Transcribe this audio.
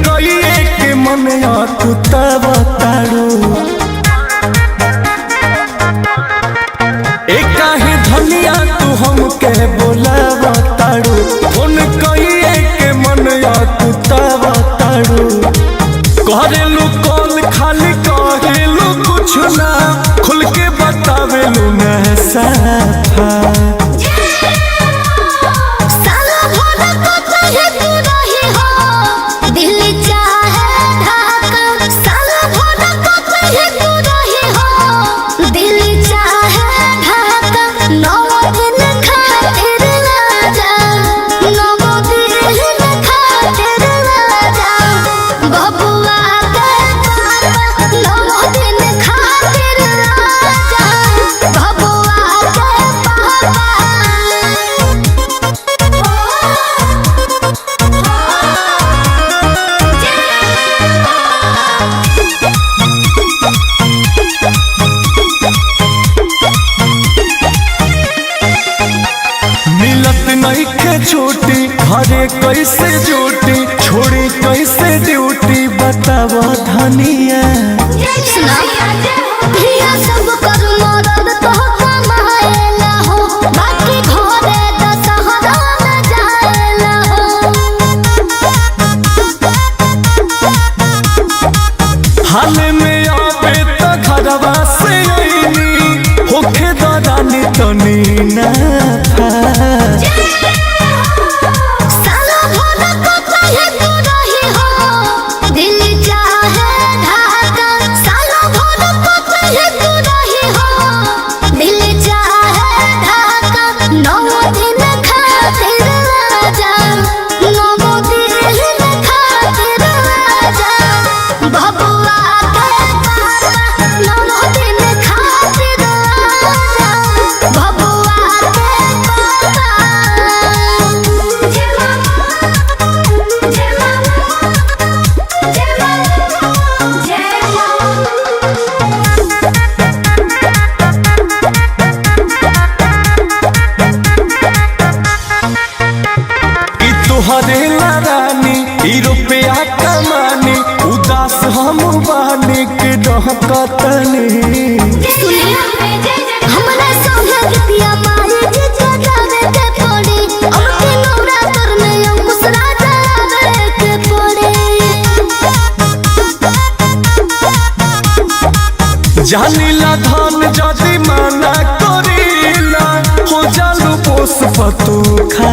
कइए के मन कुतब तारू काहे धनिया तू हमके बोलाव तारू फोन कइए के मन कुतब तारू करेलू कॉल खाली कहेलू कुछ ना खुल के बतावेलू ना साफा छोटी घरे कैसे जोटी छोड़ी कैसे ड्यूटी बताव धनिया सब कर मदद तो कमाएला हो बाकी घरे दशहरा में जाएला हो हाल में आवे त घरवा से आईनी होखे दानी तनी ना तोहरे रानी रुपया कमानी उदास हम बानी के डहकतनी हमरा संगे गतिया मारे जे जगावे के पड़े अब के नौरा तर में अंकुश राजा आवे के पड़े जानिला धन जदी माना करीला हो जालू पोस पतू खा